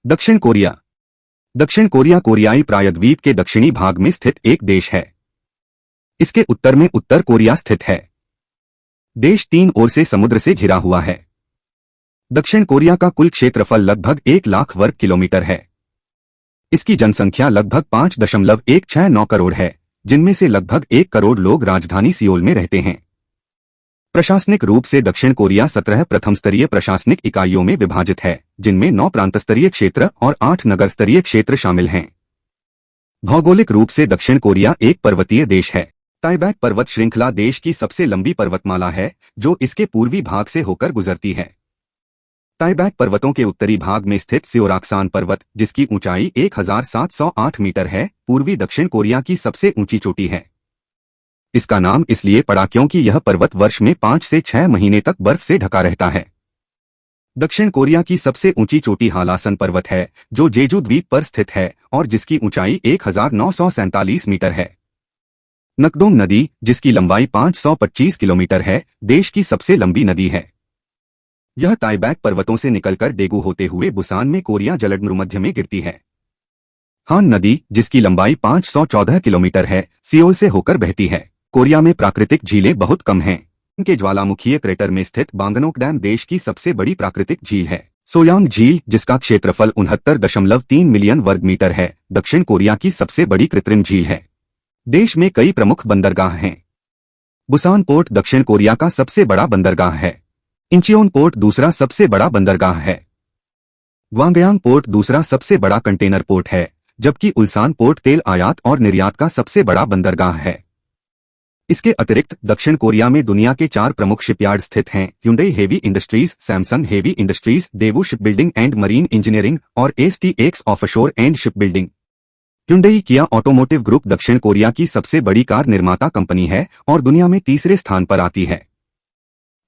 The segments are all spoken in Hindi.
दक्षिण कोरिया। दक्षिण कोरिया कोरियाई प्रायद्वीप के दक्षिणी भाग में स्थित एक देश है। इसके उत्तर में उत्तर कोरिया स्थित है। देश 3 ओर से समुद्र से घिरा हुआ है। दक्षिण कोरिया का कुल क्षेत्रफल लगभग 1 लाख वर्ग किलोमीटर है। इसकी जनसंख्या लगभग 5.169 करोड़ है, जिनमें से लगभग 1 करोड़ लोग राजधानी सियोल में रहते हैं। प्रशासनिक रूप से दक्षिण कोरिया 17 प्रथम स्तरीय प्रशासनिक इकाइयों में विभाजित है, जिनमें 9 प्रांत स्तरीय क्षेत्र और 8 नगर स्तरीय क्षेत्र शामिल हैं। भौगोलिक रूप से दक्षिण कोरिया एक पर्वतीय देश है। ताइबेक पर्वत श्रृंखला देश की सबसे लंबी पर्वतमाला है, जो इसके पूर्वी भाग से होकर गुजरती है। ताइबेक पर्वतों के उत्तरी भाग में स्थित स्योराक्सान पर्वत, जिसकी ऊंचाई 1708 मीटर है, पूर्वी दक्षिण कोरिया की सबसे ऊंची चोटी है। इसका नाम इसलिए पड़ा क्योंकि यह पर्वत वर्ष में 5 से 6 महीने तक बर्फ से ढका रहता है। दक्षिण कोरिया की सबसे ऊंची चोटी हालासन पर्वत है, जो जेजू द्वीप पर स्थित है और जिसकी ऊंचाई 1947 मीटर है। नकदोंग नदी, जिसकी लंबाई 525 किलोमीटर है, देश की सबसे लंबी नदी है। यह ताइबेक पर्वतों से निकलकर डेगू होते हुए बुसान में कोरिया जलमध्य में गिरती है। हान नदी, जिसकी लंबाई 514 किलोमीटर है, सियोल से होकर बहती है। कोरिया में प्राकृतिक झीलें बहुत कम हैं। इनके ज्वालामुखीय क्रेटर में स्थित बांगनोक डैम देश की सबसे बड़ी प्राकृतिक झील है। सोयांग झील, जिसका क्षेत्रफल 69.3 मिलियन वर्ग मीटर है, दक्षिण कोरिया की सबसे बड़ी कृत्रिम झील है। देश में कई प्रमुख बंदरगाह हैं। बुसान पोर्ट दक्षिण कोरिया का सबसे बड़ा बंदरगाह है। इंचियोन पोर्ट दूसरा सबसे बड़ा बंदरगाह है। ग्वांगयांग पोर्ट दूसरा सबसे बड़ा कंटेनर पोर्ट है, जबकि उल्सान पोर्ट तेल आयात और निर्यात का सबसे बड़ा बंदरगाह है। इसके अतिरिक्त दक्षिण कोरिया में दुनिया के 4 प्रमुख शिपयार्ड स्थित हैं: Hyundai heavy industries, Samsung heavy industries, Daewoo shipbuilding and marine engineering और एसटीएक्स ऑफशोर एंड शिपबिल्डिंग। ह्युंडई किया ऑटोमोटिव ग्रुप दक्षिण कोरिया की सबसे बड़ी कार निर्माता कंपनी है और दुनिया में तीसरे स्थान पर आती है।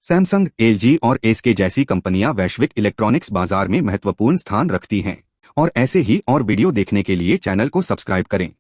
सैमसंग, एलजी और एसके जैसी कंपनियां वैश्विक इलेक्ट्रॉनिक्स बाजार में महत्वपूर्ण स्थान रखती हैं। और ऐसे ही और वीडियो देखने के लिए चैनल को सब्सक्राइब करें।